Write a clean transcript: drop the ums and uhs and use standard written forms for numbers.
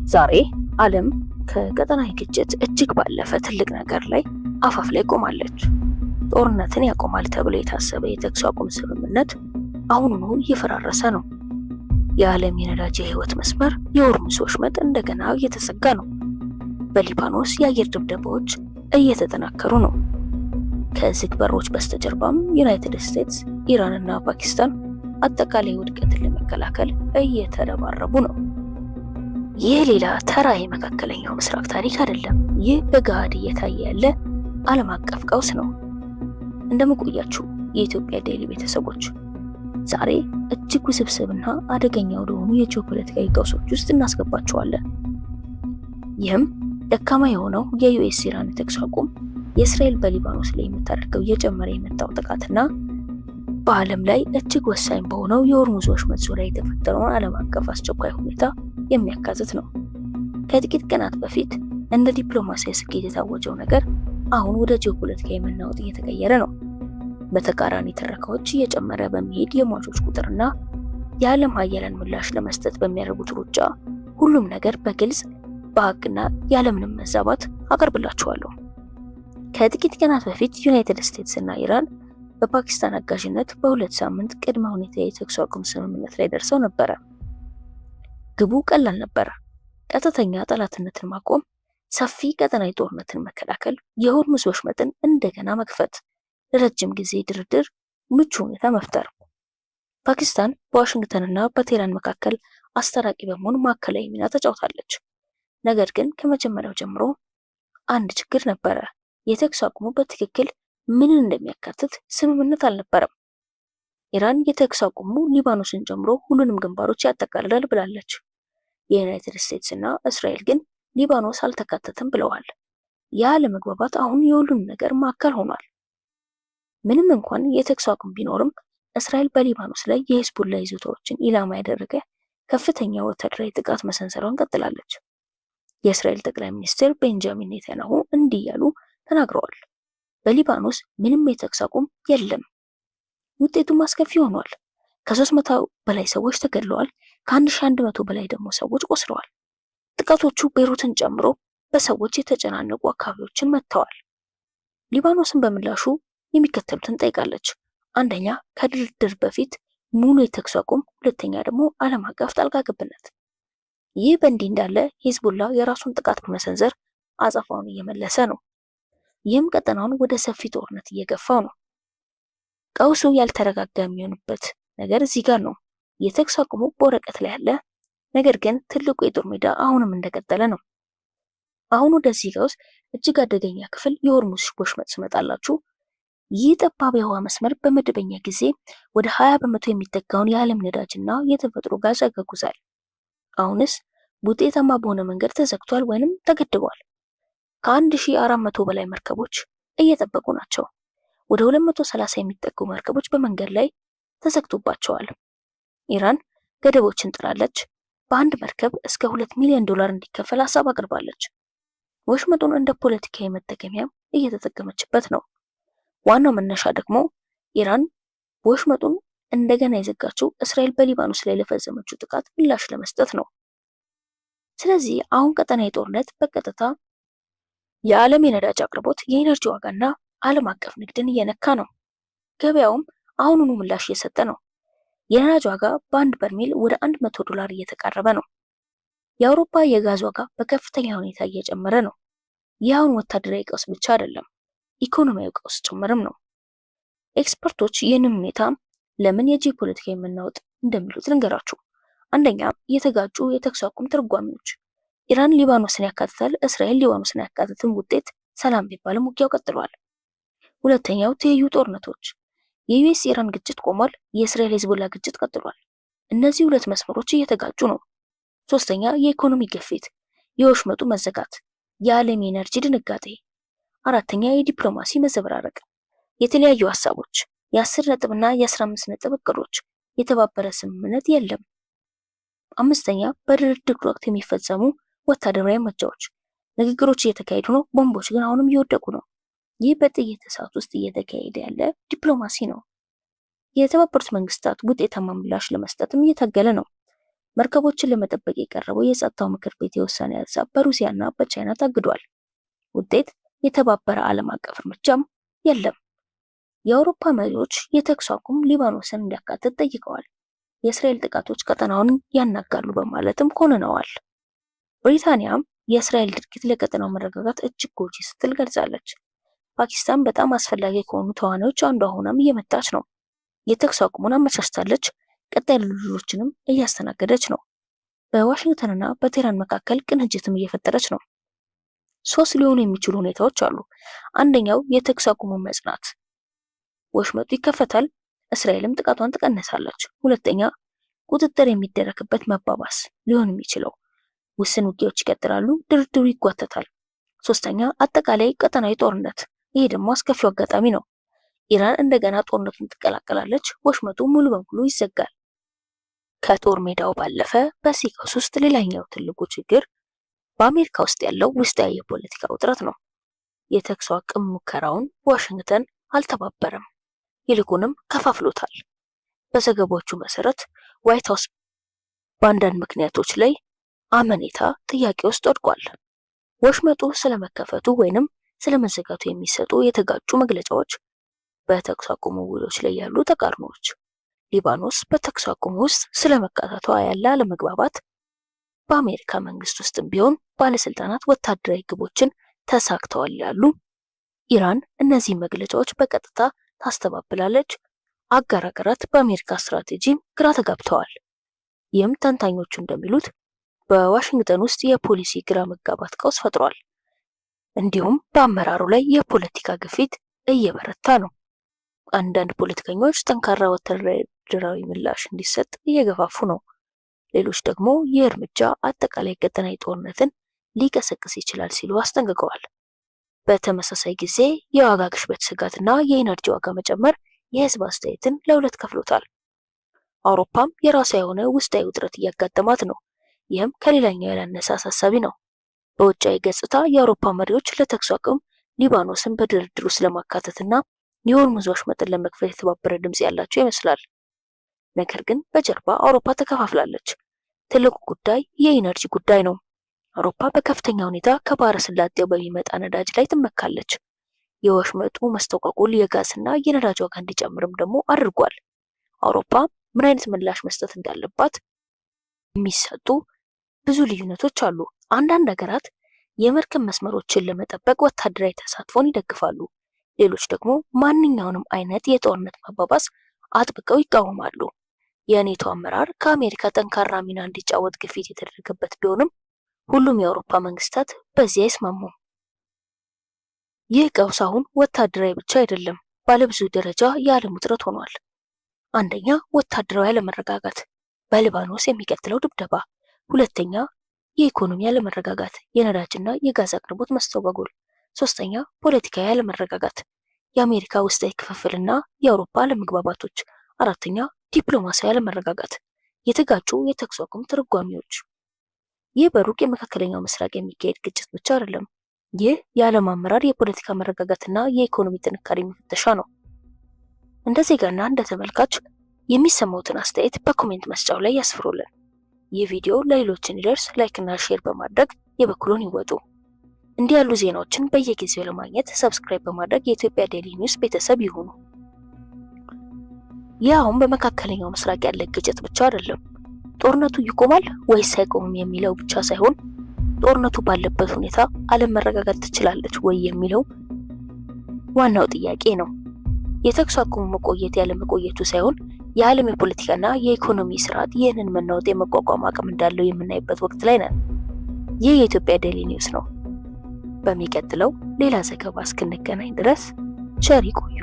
ዛሬ ዓለም ከቀጠናዊ ግጭት እጅግ ባለፈ ትልቅ ነገር ላይ አፋፍ ላይ ቆማለች። ጦርነትን ያቆማል ተብሎ የታሰበ የተኩስ አቁም ስምምነት አሁኑኑ እየፈራረሰ ነው። የዓለም የነዳጅ የህይወት መስመር የሆርሙዝ ወሽመጥ እንደገና እየተዘጋ ነው። በሊባኖስ የአየር ድብደባዎች እየተጠናከሩ ነው። ከዝግ በሮች በስተጀርባም ዩናይትድ ስቴትስ፣ ኢራን እና ፓኪስታን አጠቃላይ ውድቀትን ለመከላከል እየተረባረቡ ነው። ይህ ሌላ ተራ የመካከለኛው ምስራቅ ታሪክ አይደለም። ይህ በገሃድ እየታየ ያለ ዓለም አቀፍ ቀውስ ነው። እንደምቆያችሁ የኢትዮጵያ ዴይሊ ቤተሰቦች፣ ዛሬ እጅግ ውስብስብና አደገኛ ወደሆኑ የጂኦፖለቲካዊ ቀውሶች ውስጥ እናስገባችኋለን። ይህም ደካማ የሆነው የዩኤስ ኢራን የተኩስ አቁም፣ የእስራኤል በሊባኖስ ላይ የምታደርገው እየጨመረ የመጣው ጥቃትና በዓለም ላይ እጅግ ወሳኝ በሆነው የሆርሙዝ ወሽመጥ ዙሪያ የተፈጠረውን ዓለም አቀፍ አስቸኳይ ሁኔታ የሚያካትት ነው። ከጥቂት ቀናት በፊት እንደ ዲፕሎማሲያዊ ስኬት የታወጀው ነገር አሁን ወደ ጂኦፖለቲካዊ መናወጥ እየተቀየረ ነው። በተቃራኒ ትረካዎች እየጨመረ በሚሄድ የሟቾች ቁጥርና የዓለም ሀያላን ምላሽ ለመስጠት በሚያደርጉት ሩጫ ሁሉም ነገር በግልጽ በሀቅና ያለምንም መዛባት አቀርብላችኋለሁ። ከጥቂት ቀናት በፊት ዩናይትድ ስቴትስ እና ኢራን በፓኪስታን አጋዥነት በ2 ሳምንት ቅድመ ሁኔታ የተኩስ አቁም ስምምነት ላይ ደርሰው ነበረ። ግቡ ቀላል ነበረ። ቀጥተኛ ጠላትነትን ማቆም፣ ሰፊ ቀጠናዊ ጦርነትን መከላከል፣ የሆርሙዝ ወሽመጥን እንደገና መክፈት፣ ለረጅም ጊዜ ድርድር ምቹ ሁኔታ መፍጠር። ፓኪስታን በዋሽንግተንና በቴህራን መካከል አስታራቂ በመሆን ማዕከላዊ ሚና ተጫውታለች። ነገር ግን ከመጀመሪያው ጀምሮ አንድ ችግር ነበረ። የተኩስ አቁሙ በትክክል ምንን እንደሚያካትት ስምምነት አልነበረም። ኢራን የተኩስ አቁሙ ሊባኖስን ጨምሮ ሁሉንም ግንባሮች ያጠቃልላል ብላለች። የዩናይትድ ስቴትስ እና እስራኤል ግን ሊባኖስ አልተካተተም ብለዋል። ያ ለመግባባት አሁን የሁሉንም ነገር ማዕከል ሆኗል። ምንም እንኳን የተኩስ አቁም ቢኖርም እስራኤል በሊባኖስ ላይ የሂዝቦላ ይዞታዎችን ኢላማ ያደረገ ከፍተኛ ወታደራዊ ጥቃት መሰንዘሯን ቀጥላለች። የእስራኤል ጠቅላይ ሚኒስትር ቤንጃሚን ኔታንያሁ እንዲህ እያሉ ተናግረዋል። በሊባኖስ ምንም የተኩስ አቁም የለም። ውጤቱም አስከፊ ሆኗል። ከ300 በላይ ሰዎች ተገድለዋል። ከ1100 በላይ ደግሞ ሰዎች ቆስለዋል። ጥቃቶቹ ቤይሩትን ጨምሮ በሰዎች የተጨናነቁ አካባቢዎችን መጥተዋል። ሊባኖስን በምላሹ የሚከተሉትን ጠይቃለች። አንደኛ፣ ከድርድር በፊት ሙሉ የተኩስ አቁም፣ ሁለተኛ ደግሞ ዓለም አቀፍ ጣልቃ ገብነት። ይህ በእንዲህ እንዳለ ሂዝቦላ የራሱን ጥቃት በመሰንዘር አጸፋውን እየመለሰ ነው። ይህም ቀጠናውን ወደ ሰፊ ጦርነት እየገፋው ነው። ቀውሱ ያልተረጋጋ የሚሆንበት ነገር እዚህ ጋር ነው። የተኩስ አቁሙ በወረቀት ላይ ያለ፣ ነገር ግን ትልቁ የጦር ሜዳ አሁንም እንደቀጠለ ነው። አሁን ወደዚህ ቀውስ እጅግ አደገኛ ክፍል የሆርሙዝ ወሽመጥ ስመጣላችሁ። ይህ ጠባብ የውሃ መስመር በመደበኛ ጊዜ ወደ 20 በመቶ የሚጠጋውን የዓለም ነዳጅና የተፈጥሮ ጋዝ ያጓጉዛል። አሁንስ ውጤታማ በሆነ መንገድ ተዘግቷል ወይንም ተገድቧል። ከ1400 በላይ መርከቦች እየጠበቁ ናቸው። ወደ 230 የሚጠጉ መርከቦች በመንገድ ላይ ተዘግቶባቸዋል። ኢራን ገደቦችን ጥላለች። በአንድ መርከብ እስከ $2 ሚሊዮን እንዲከፈል ሀሳብ አቅርባለች። ወሽመጡን እንደ ፖለቲካዊ መጠቀሚያ እየተጠቀመችበት ነው። ዋናው መነሻ ደግሞ ኢራን ወሽመጡን እንደገና የዘጋችው እስራኤል በሊባኖስ ላይ ለፈጸመችው ጥቃት ምላሽ ለመስጠት ነው። ስለዚህ አሁን ቀጠናዊ ጦርነት በቀጥታ የዓለም የነዳጅ አቅርቦት፣ የኢነርጂ ዋጋና ዓለም አቀፍ ንግድን እየነካ ነው። ገበያውም አሁኑኑ ምላሽ እየሰጠ ነው። የነዳጅ ዋጋ በአንድ በርሜል ወደ $100 እየተቃረበ ነው። የአውሮፓ የጋዝ ዋጋ በከፍተኛ ሁኔታ እየጨመረ ነው። ይህ አሁን ወታደራዊ ቀውስ ብቻ አይደለም፣ ኢኮኖሚያዊ ቀውስ ጭምርም ነው። ኤክስፐርቶች ይህንን ሁኔታ ለምን የጂኦፖለቲካዊ መናወጥ እንደሚሉት ልንገራችሁ። አንደኛ፣ የተጋጩ የተኩስ አቁም ትርጓሜዎች። ኢራን ሊባኖስን ያካትታል፣ እስራኤል ሊባኖስን ያካትትም። ውጤት ሰላም ቢባልም ውጊያው ቀጥሏል። ሁለተኛው፣ ትይዩ ጦርነቶች። የዩኤስ ኢራን ግጭት ቆሟል፣ የእስራኤል ሂዝቦላ ግጭት ቀጥሏል። እነዚህ ሁለት መስመሮች እየተጋጩ ነው። ሶስተኛ፣ የኢኮኖሚ ግፊት፣ የወሽመጡ መዘጋት፣ የዓለም የኤነርጂ ድንጋጤ። አራተኛ፣ የዲፕሎማሲ መዘበራረቅ፣ የተለያዩ ሀሳቦች፣ የ10 ነጥብና የ15 ነጥብ እቅዶች፣ የተባበረ ስምምነት የለም። አምስተኛ፣ በድርድር ወቅት የሚፈጸሙ ወታደራዊ እርምጃዎች። ንግግሮች እየተካሄዱ ነው፣ ቦምቦች ግን አሁንም እየወደቁ ነው። ይህ በጥይት እሳት ውስጥ እየተካሄደ ያለ ዲፕሎማሲ ነው። የተባበሩት መንግስታት ውጤታማ ምላሽ ለመስጠትም እየታገለ ነው። መርከቦችን ለመጠበቅ የቀረበው የጸጥታው ምክር ቤት የውሳኔ ሀሳብ በሩሲያና በቻይና ታግዷል። ውጤት የተባበረ ዓለም አቀፍ እርምጃም የለም። የአውሮፓ መሪዎች የተኩስ አቁም ሊባኖስን እንዲያካትት ጠይቀዋል። የእስራኤል ጥቃቶች ቀጠናውን ያናጋሉ በማለትም ኮንነዋል። ብሪታንያም የእስራኤል ድርጊት ለቀጠናው መረጋጋት እጅግ ጎጂ ስትል ገልጻለች። ፓኪስታን በጣም አስፈላጊ ከሆኑ ተዋናዮች አንዷ ሆናም እየመጣች ነው። የተኩስ አቁሙን አመቻችታለች። ቀጣይ ድርድሮችንም እያስተናገደች ነው። በዋሽንግተንና በቴህራን መካከል ቅንጅትም እየፈጠረች ነው። 3 ሊሆኑ የሚችሉ ሁኔታዎች አሉ። አንደኛው የተኩስ አቁሙን መጽናት፣ ወሽመጡ ይከፈታል፣ እስራኤልም ጥቃቷን ትቀንሳለች። ሁለተኛ ቁጥጥር የሚደረግበት መባባስ ሊሆን የሚችለው ውስን ውጊያዎች ይቀጥላሉ፣ ድርድሩ ይጓተታል። ሶስተኛ አጠቃላይ ቀጠናዊ ጦርነት፣ ይሄ ደግሞ አስከፊው አጋጣሚ ነው። ኢራን እንደገና ጦርነቱን ትቀላቀላለች፣ ወሽመጡ ሙሉ በሙሉ ይዘጋል። ከጦር ሜዳው ባለፈ በሲቀስ ውስጥ ሌላኛው ትልቁ ችግር በአሜሪካ ውስጥ ያለው ውስጣዊ የፖለቲካ ውጥረት ነው። የተኩስ አቁም ሙከራውን ዋሽንግተን አልተባበረም፣ ይልቁንም ከፋፍሎታል። በዘገባዎቹ መሰረት ዋይት ሀውስ በአንዳንድ ምክንያቶች ላይ አመኔታ ጥያቄ ውስጥ ወድቋል። ወሽመጡ ስለመከፈቱ ወይንም ስለመዘጋቱ የሚሰጡ የተጋጩ መግለጫዎች፣ በተኩስ አቁሙ ውሎች ላይ ያሉ ተቃርኖዎች፣ ሊባኖስ በተኩስ አቁሙ ውስጥ ስለመካተቷ ያለ አለመግባባት፣ በአሜሪካ መንግስት ውስጥም ቢሆን ባለስልጣናት ወታደራዊ ግቦችን ተሳክተዋል ያሉ፣ ኢራን እነዚህ መግለጫዎች በቀጥታ ታስተባብላለች፣ አጋር ሀገራት በአሜሪካ ስትራቴጂም ግራ ተጋብተዋል። ይህም ተንታኞቹ እንደሚሉት በዋሽንግተን ውስጥ የፖሊሲ ግራ መጋባት ቀውስ ፈጥሯል። እንዲሁም በአመራሩ ላይ የፖለቲካ ግፊት እየበረታ ነው። አንዳንድ ፖለቲከኞች ጠንካራ ወታደራዊ ምላሽ እንዲሰጥ እየገፋፉ ነው። ሌሎች ደግሞ ይህ እርምጃ አጠቃላይ ቀጠናዊ ጦርነትን ሊቀሰቅስ ይችላል ሲሉ አስጠንቅቀዋል። በተመሳሳይ ጊዜ የዋጋ ግሽበት ስጋትና የኢነርጂ ዋጋ መጨመር የህዝብ አስተያየትን ለሁለት ከፍሎታል። አውሮፓም የራሷ የሆነ ውስጣዊ ውጥረት እያጋጠማት ነው። ይህም ከሌላኛው ያላነሰ አሳሳቢ ነው። በውጫዊ ገጽታ የአውሮፓ መሪዎች ለተኩስ አቁም ሊባኖስን በድርድሩ ስለማካተትና የሆርሙዝ ወሽመጥን ለመክፈት የተባበረ ድምጽ ያላቸው ይመስላል። ነገር ግን በጀርባ አውሮፓ ተከፋፍላለች። ትልቁ ጉዳይ የኢነርጂ ጉዳይ ነው። አውሮፓ በከፍተኛ ሁኔታ ከባህረ ሰላጤው በሚመጣ ነዳጅ ላይ ትመካለች። የወሽመጡ መስተጓጎል የጋዝና የነዳጅ ዋጋ እንዲጨምርም ደግሞ አድርጓል። አውሮፓ ምን አይነት ምላሽ መስጠት እንዳለባት የሚሰጡ ብዙ ልዩነቶች አሉ። አንዳንድ ሀገራት የመርከብ መስመሮችን ለመጠበቅ ወታደራዊ ተሳትፎን ይደግፋሉ። ሌሎች ደግሞ ማንኛውንም አይነት የጦርነት መባባስ አጥብቀው ይቃወማሉ። የኔቶ አመራር ከአሜሪካ ጠንካራ ሚና እንዲጫወት ግፊት የተደረገበት ቢሆንም ሁሉም የአውሮፓ መንግስታት በዚህ አይስማሙም። ይህ ቀውስ አሁን ወታደራዊ ብቻ አይደለም፣ ባለብዙ ደረጃ የዓለም ውጥረት ሆኗል። አንደኛ ወታደራዊ አለመረጋጋት፣ በሊባኖስ የሚቀጥለው ድብደባ። ሁለተኛ የኢኮኖሚ አለመረጋጋት፣ የነዳጅና የጋዝ አቅርቦት መስተጓጎል። ሶስተኛ ፖለቲካዊ አለመረጋጋት፣ የአሜሪካ ውስጣዊ ክፍፍልና የአውሮፓ አለመግባባቶች። አራተኛ ዲፕሎማሲያዊ አለመረጋጋት፣ የተጋጩ የተኩስ አቁም ትርጓሜዎች። ይህ በሩቅ የመካከለኛው ምስራቅ የሚካሄድ ግጭት ብቻ አይደለም። ይህ የዓለም አመራር የፖለቲካ መረጋጋትና የኢኮኖሚ ጥንካሬ መፈተሻ ነው። እንደ ዜጋና እንደ ተመልካች የሚሰማውትን አስተያየት በኮሜንት መስጫው ላይ ያስፍሩልን። ይህ ቪዲዮ ለሌሎች እንዲደርስ ላይክ እና ሼር በማድረግ የበኩሉን ይወጡ። እንዲህ ያሉ ዜናዎችን በየጊዜው ለማግኘት ሰብስክራይብ በማድረግ የኢትዮጵያ ዴይሊ ኒውስ ቤተሰብ ይሁኑ። ይህ አሁን በመካከለኛው ምስራቅ ያለ ግጭት ብቻ አይደለም። ጦርነቱ ይቆማል ወይስ አይቆምም የሚለው ብቻ ሳይሆን ጦርነቱ ባለበት ሁኔታ ዓለም መረጋጋት ትችላለች ወይ የሚለው ዋናው ጥያቄ ነው። የተኩስ አቁሙ መቆየት ያለ መቆየቱ ሳይሆን የዓለም የፖለቲካና የኢኮኖሚ ስርዓት ይህንን መናወጥ የመቋቋም አቅም እንዳለው የምናይበት ወቅት ላይ ነን። ይህ የኢትዮጵያ ዴይሊ ኒውስ ነው። በሚቀጥለው ሌላ ዘገባ እስክንገናኝ ድረስ ቸር ይቆዩ።